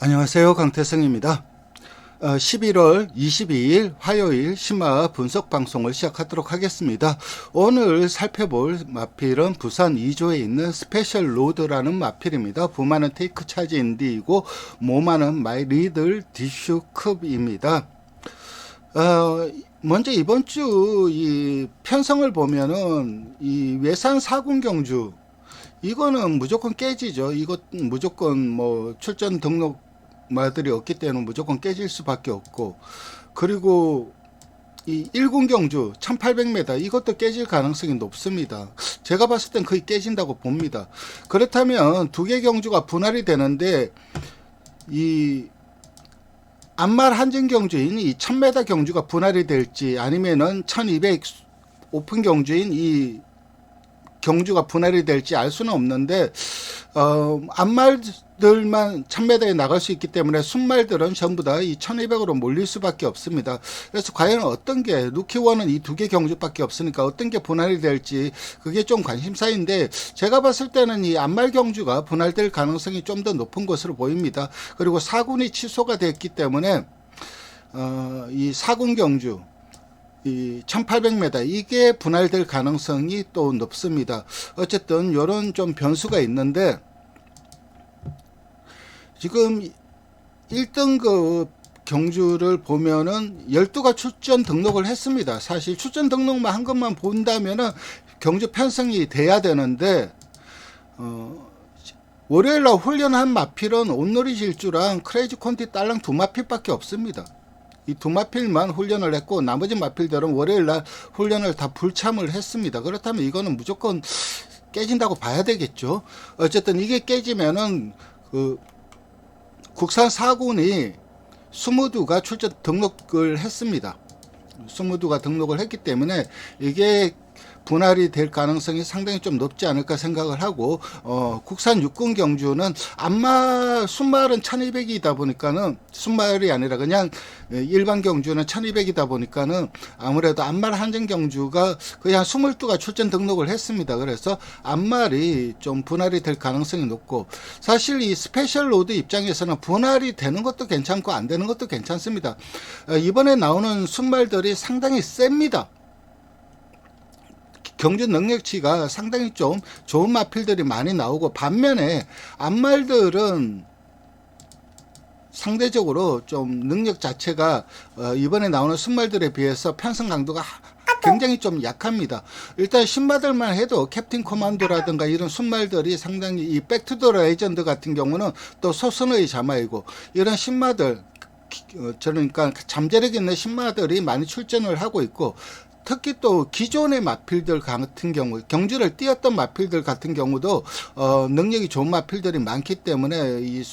안녕하세요. 강태성입니다. 11월 22일 화요일 신마 분석 방송을 시작하도록 하겠습니다. 오늘 살펴볼 마필은 부산 2조에 있는 스페셜 로드라는 마필입니다. 부마는 테이크 차지 인디이고 모마는 마이 리들 디슈 컵입니다. 먼저 이번 주 이 편성을 보면은 이 외산 4군 경주 이거는 무조건 깨지죠. 이거 무조건 뭐 출전 등록 말들이 없기 때문에 무조건 깨질 수밖에 없고, 그리고 이 1군 경주 1800m 이것도 깨질 가능성이 높습니다. 제가 봤을 땐 거의 깨진다고 봅니다. 그렇다면 두 개 경주가 분할이 되는데 이 안말 한정 경주인 이 1000m 경주가 분할이 될지 아니면은 1200 오픈 경주인 이 경주가 분할이 될지 알 수는 없는데 안말들만 1000m에 나갈 수 있기 때문에 순말들은 전부 다 이 1200으로 몰릴 수밖에 없습니다. 그래서 과연 어떤 게 루키원은 이 두 개 경주밖에 없으니까 어떤 게 분할이 될지 그게 좀 관심사인데, 제가 봤을 때는 이 안말 경주가 분할될 가능성이 좀 더 높은 것으로 보입니다. 그리고 4군이 취소가 됐기 때문에 이 4군 경주 이 1800m 이게 분할될 가능성이 또 높습니다. 어쨌든 요런 좀 변수가 있는데, 지금 1등급 경주를 보면은 12가 출전 등록을 했습니다. 사실 출전 등록만 한 것만 본다면은 경주 편성이 돼야 되는데 월요일날 훈련한 마필은 온누리 질주랑 크레이지 콘티 딸랑 두 마필밖에 없습니다. 이 두 마필만 훈련을 했고 나머지 마필들은 월요일날 훈련을 다 불참을 했습니다. 그렇다면 이거는 무조건 깨진다고 봐야 되겠죠. 어쨌든 이게 깨지면은 그 국산 4군이 20두가 출전 등록을 했습니다. 20두가 등록을 했기 때문에 이게 분할이 될 가능성이 상당히 좀 높지 않을까 생각을 하고, 국산 육군 경주는 순말은 1200이다 보니까는, 순말이 아니라 그냥 일반 경주는 1200이다 보니까는 아무래도 안말 한정 경주가 거의 한 20두가 출전 등록을 했습니다. 그래서 안말이 좀 분할이 될 가능성이 높고, 사실 이 스페셜 로드 입장에서는 분할이 되는 것도 괜찮고 안 되는 것도 괜찮습니다. 이번에 나오는 순말들이 상당히 셉니다. 경주 능력치가 상당히 좀 좋은 마필들이 많이 나오고, 반면에 안말들은 상대적으로 좀 능력 자체가 이번에 나오는 순말들에 비해서 편성 강도가 굉장히 좀 약합니다. 일단 신마들만 해도 캡틴 코만도라든가 이런 순말들이 상당히, 이 백투더 레전드 같은 경우는 또 소선의 자마이고, 이런 신마들 그러니까 잠재력 있는 신마들이 많이 출전을 하고 있고, 특히 또 기존의 마필들 같은 경우, 경주를 뛰었던 마필들 같은 경우도 능력이 좋은 마필들이 많기 때문에 이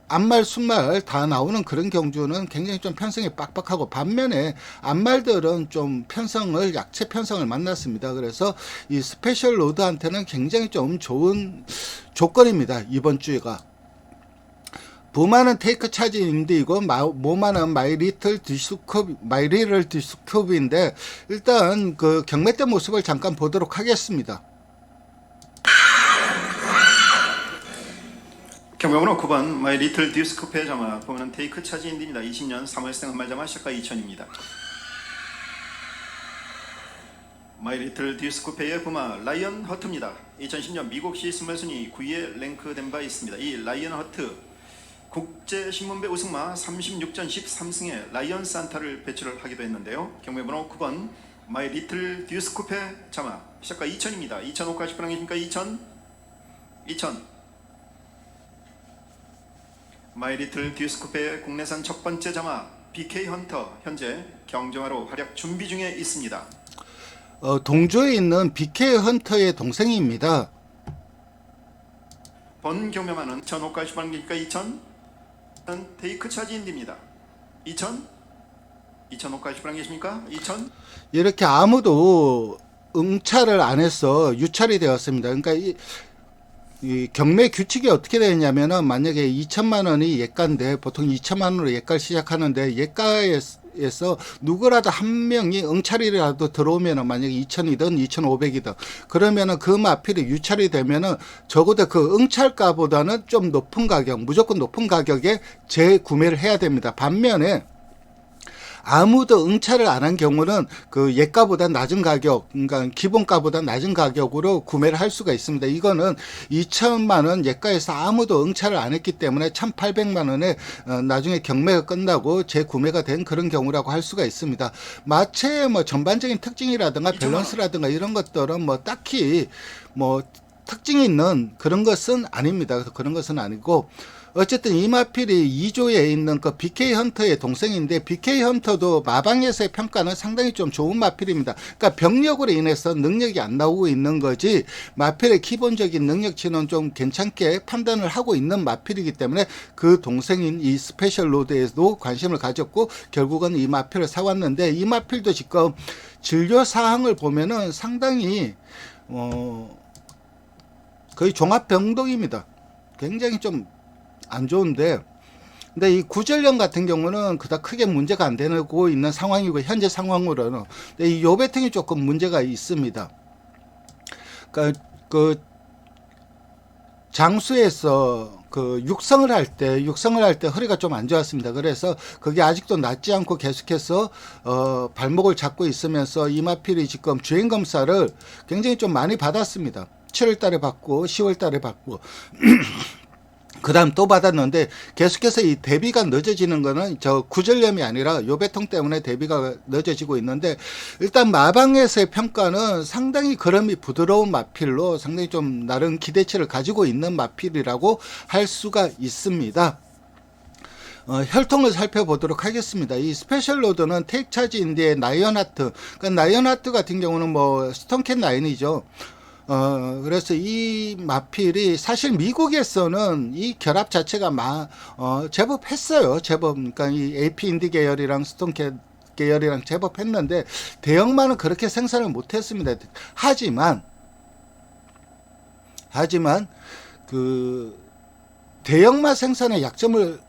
안말 순말 다 나오는 그런 경주는 굉장히 좀 편성이 빡빡하고, 반면에 안말들은 좀 편성을, 약체 편성을 만났습니다. 그래서 이 스페셜 로드한테는 굉장히 좀 좋은 조건입니다, 이번 주가. 부마는 테이크 차지 인디이고 모마는 마이 리틀 디스컵인데, 일단 그 경매 때 모습을 잠깐 보도록 하겠습니다. 경매번호 9번 마이 리틀 디스컵의 자마, 부마는 테이크 차지 인디입니다. 20년 3월생 한말 자마, 시가 2천입니다. 마이 리틀 디스코페의 부마 라이언 허트입니다. 2010년 미국시 스물순위 9위에 랭크된 바 있습니다. 이 라이언 허트 국제신문배 우승마 36전 13승에 라이언 산타를 배출을 하기도 했는데요. 경매번호 9번 마이 리틀 디스코페 자마, 시작가 2000입니다. 2005까지 분양이십니까? 2000 마이 리틀 디스코페의 국내산 첫 번째 자마 BK 헌터, 현재 경정화로 활약 준비 중에 있습니다. 동조에 있는 BK 헌터의 동생입니다. 본 경매만은 2005까지 분양이니까 2000 테이크 차지인입니다. 2005까지 분양이십니까? 2000 이렇게 아무도 응찰을 안 해서 유찰이 되었습니다. 그러니까 이 경매 규칙이 어떻게 되냐면은, 만약에 2천만 원이 예가인데 보통 2천만 원으로 예가를 시작하는데, 예가에 에서 누구라도 한 명이 응찰이라도 들어오면은 만약에 2,000이든 2,500이든 그러면은 그 마필이 유찰이 되면은 적어도 그 응찰가보다는 좀 높은 가격, 무조건 높은 가격에 재구매를 해야 됩니다. 반면에 아무도 응찰을 안 한 경우는 그 예가보다 낮은 가격, 그러니까 기본가보다 낮은 가격으로 구매를 할 수가 있습니다. 이거는 2천만 원 예가에서 아무도 응찰을 안 했기 때문에 1,800만 원에 나중에 경매가 끝나고 재구매가 된 그런 경우라고 할 수가 있습니다. 마체의 뭐 전반적인 특징이라든가 밸런스라든가 이런 것들은 뭐 딱히 뭐 특징이 있는 그런 것은 아닙니다. 그래서 그런 것은 아니고 어쨌든 이 마필이 2조에 있는 그 BK 헌터의 동생인데 BK 헌터도 마방에서의 평가는 상당히 좀 좋은 마필입니다. 그러니까 병력으로 인해서 능력이 안 나오고 있는 거지 마필의 기본적인 능력치는 좀 괜찮게 판단을 하고 있는 마필이기 때문에 그 동생인 이 스페셜 로드에도 관심을 가졌고 결국은 이 마필을 사왔는데 이 마필도 지금 진료 사항을 보면은 상당히 거의 종합병동입니다. 굉장히 좀 안 좋은데, 근데 이 구절령 같은 경우는 그닥 크게 문제가 안 되고 있는 상황이고 현재 상황으로는 근데 이 요배통이 조금 문제가 있습니다. 그러니까 그 장수에서 그 육성을 할 때 허리가 좀 안 좋았습니다. 그래서 그게 아직도 낫지 않고 계속해서 발목을 잡고 있으면서 이마필이 지금 주행 검사를 굉장히 좀 많이 받았습니다. 7월 달에 받고 10월 달에 받고 그 다음 또 받았는데 계속해서 이 대비가 늦어지는 거는 저 구절염이 아니라 요배통 때문에 대비가 늦어지고 있는데 일단 마방에서의 평가는 상당히 걸음이 부드러운 마필로 상당히 좀 나름 기대치를 가지고 있는 마필이라고 할 수가 있습니다. 혈통을 살펴보도록 하겠습니다. 이 스페셜 로드는 테이크 차지 인디의 나이언하트, 그러니까 나이언하트 같은 경우는 뭐 스톤캣 라인이죠. 그래서 이 마필이 사실 미국에서는 이 결합 자체가 제법 했어요. 제법. 그러니까 이 AP 인디 계열이랑 스톤캣 계열이랑 제법 했는데 대형마는 그렇게 생산을 못 했습니다. 하지만 그 대형마 생산의 약점을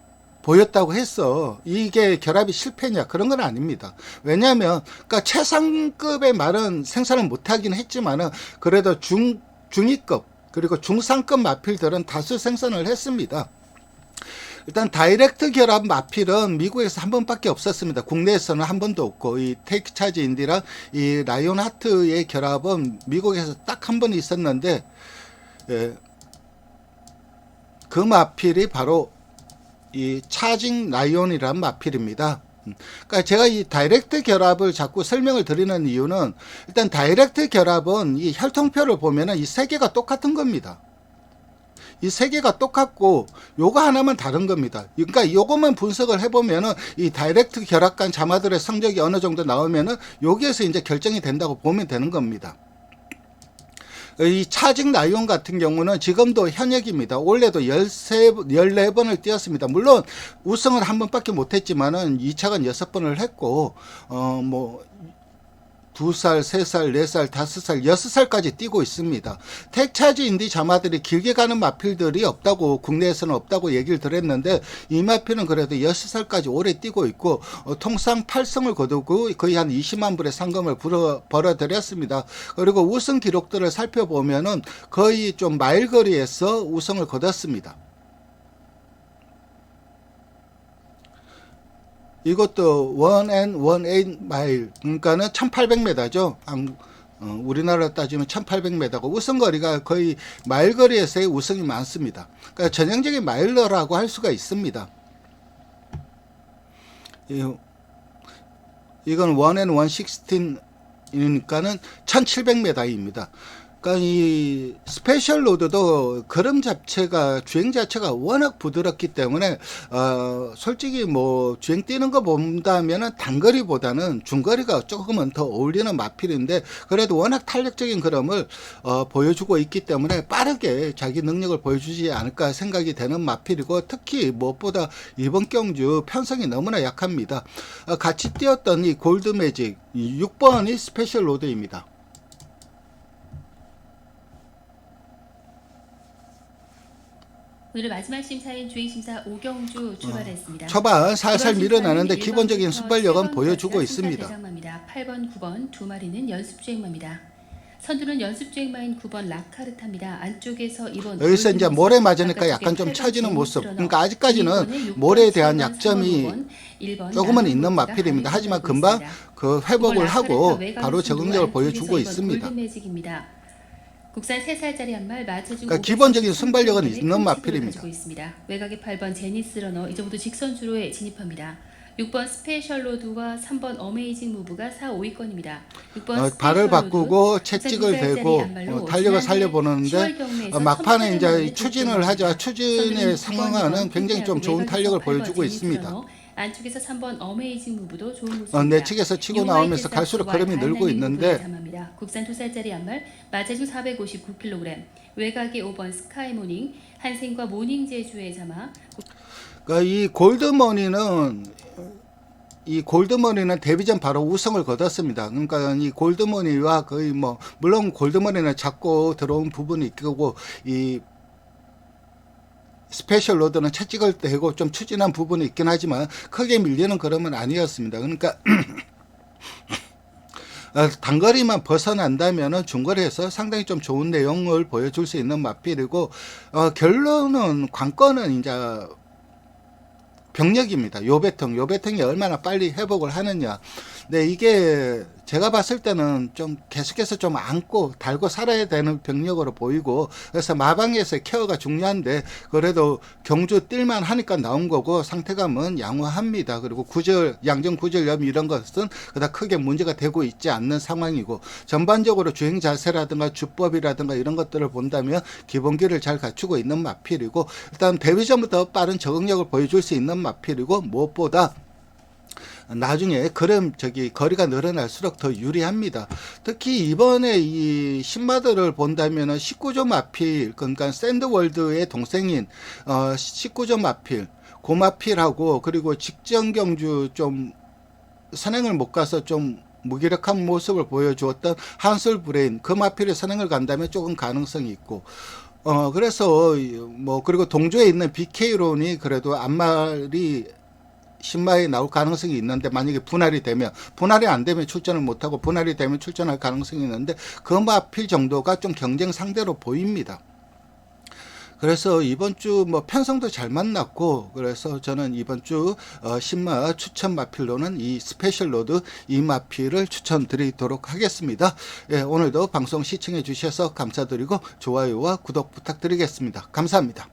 보였다고 했어. 이게 결합이 실패냐? 그런 건 아닙니다. 왜냐하면, 그러니까 최상급의 말은 생산을 못하긴 했지만은, 그래도 중위급, 그리고 중상급 마필들은 다수 생산을 했습니다. 일단 다이렉트 결합 마필은 미국에서 한 번밖에 없었습니다. 국내에서는 한 번도 없고 이 테이크 차지 인디랑 이 라이온 하트의 결합은 미국에서 딱 한 번 있었는데 그 마필이 바로 이 차징 라이온이란 마필입니다. 그러니까 제가 이 다이렉트 결합을 자꾸 설명을 드리는 이유는 일단 다이렉트 결합은 이 혈통표를 보면은 이 세 개가 똑같은 겁니다. 이 세 개가 똑같고 요거 하나만 다른 겁니다. 그러니까 요것만 분석을 해보면은 이 다이렉트 결합간 자마들의 성적이 어느 정도 나오면은 여기에서 이제 결정이 된다고 보면 되는 겁니다. 이 차징 라이온 같은 경우는 지금도 현역입니다. 올해도 14번을 뛰었습니다. 물론 우승은 한 번밖에 못했지만은 2차간 6번을 했고, 2살, 3살, 4살, 5살, 6살까지 뛰고 있습니다. 택차지 인디 자마들이 길게 가는 마필들이 없다고, 국내에서는 없다고 얘기를 드렸는데, 이 마필은 그래도 6살까지 오래 뛰고 있고, 통상 8승을 거두고 거의 한 20만 불의 상금을 벌어들였습니다. 그리고 우승 기록들을 살펴보면은 거의 좀 마일거리에서 우승을 거뒀습니다. 이것도 1.18 마일, 그러니까는 1800m죠. 우리나라 따지면 1800m고 우승거리가 거의 마일거리에서의 우승이 많습니다. 그러니까 전형적인 마일러라고 할 수가 있습니다. 이건 1.116이니까는 1700m입니다. 그러니까 이 스페셜 로드도 걸음 자체가 주행 자체가 워낙 부드럽기 때문에 솔직히 뭐 주행 뛰는 거 본다면은 단거리보다는 중거리가 조금은 더 어울리는 마필인데 그래도 워낙 탄력적인 걸음을 보여주고 있기 때문에 빠르게 자기 능력을 보여주지 않을까 생각이 되는 마필이고 특히 무엇보다 이번 경주 편성이 너무나 약합니다. 같이 뛰었던 이 골드 매직 6번이 스페셜 로드입니다. 오늘 마지막 심사인 주행심사 오경주 출발했습니다. 초반 살살 이번 밀어내는데 심사는 기본적인 1번부터 순발력은 7번까지가 보여주고 심사 있습니다. 대상마입니다. 8번, 9번 두 마리는 연습주행마입니다. 선두는 연습주행마인 9번 라카르타입니다. 안쪽에서 2번 여기서 이제 모래 맞으니까 약간 좀 처지는 모습. 그러니까 아직까지는 모래에 대한 약점이 조금은 있는 마필입니다. 하지만 금방 그 회복을 하고 바로 적응력을 보여주고 있습니다. 국산 3살짜리 한 말 맞춰준 그러니까 기본적인 순발력은 있는 마필입니다. 외곽의 8번 제니스 러너 이제부터 직선 주로에 진입합니다. 6번 스페셜 로드와 3번 어메이징 무브가 4, 5위권입니다. 6번 발을 바꾸고 채찍을 대고 탄력을 살려보는데 막판에 이제 추진을 하자 추진에 상응하는 굉장히 좀 좋은 탄력을 보여주고 있습니다. 안쪽에서 3번 어메이징 무브도 좋은 모습입니다. 내측에서 치고 나오면서 갈수록 걸음이 늘고 있는데 국산 2살짜리 한말 마체중 459kg 외곽의 5번 스카이모닝 한생과 모닝 제주의 자마. 그러니까 이 골드머니는 데뷔전 바로 우승을 거뒀습니다. 그러니까 이 골드머니와 거의 뭐 물론 골드머니는 잡고 들어온 부분이 있고 이 스페셜 로드는 채찍을 대고 좀 추진한 부분이 있긴 하지만 크게 밀리는 그림은 아니었습니다. 그러니까 단거리만 벗어난다면 중거리에서 상당히 좀 좋은 내용을 보여줄 수 있는 마필이고 결론은 관건은 이제 병력입니다. 요배통이 얼마나 빨리 회복을 하느냐. 네, 이게 제가 봤을 때는 좀 계속해서 좀 안고 달고 살아야 되는 병력으로 보이고 그래서 마방에서의 케어가 중요한데 그래도 경주 뛸만 하니까 나온 거고 상태감은 양호합니다. 그리고 양정 구절염 이런 것은 그다지 크게 문제가 되고 있지 않는 상황이고 전반적으로 주행 자세라든가 주법이라든가 이런 것들을 본다면 기본기를 잘 갖추고 있는 마필이고 일단 데뷔전부터 빠른 적응력을 보여줄 수 있는 마필이고 무엇보다 나중에 거리가 늘어날수록 더 유리합니다. 특히 이번에 이 신마들을 본다면은 19조 마필, 그러니까 샌드월드의 동생인 19조 마필, 고마필하고 그리고 직전 경주 좀 선행을 못 가서 좀 무기력한 모습을 보여주었던 한솔 브레인, 그 마필이 선행을 간다면 조금 가능성이 있고 그래서 뭐 그리고 동조에 있는 BK론이 그래도 앞말이 신마에 나올 가능성이 있는데 만약에 분할이 안 되면 출전을 못하고 분할이 되면 출전할 가능성이 있는데 그 마필 정도가 좀 경쟁 상대로 보입니다. 그래서 이번 주 뭐 편성도 잘 만났고 그래서 저는 이번 주 신마 추천 마필로는 이 스페셜 로드 이 마필을 추천드리도록 하겠습니다. 예, 오늘도 방송 시청해 주셔서 감사드리고 좋아요와 구독 부탁드리겠습니다. 감사합니다.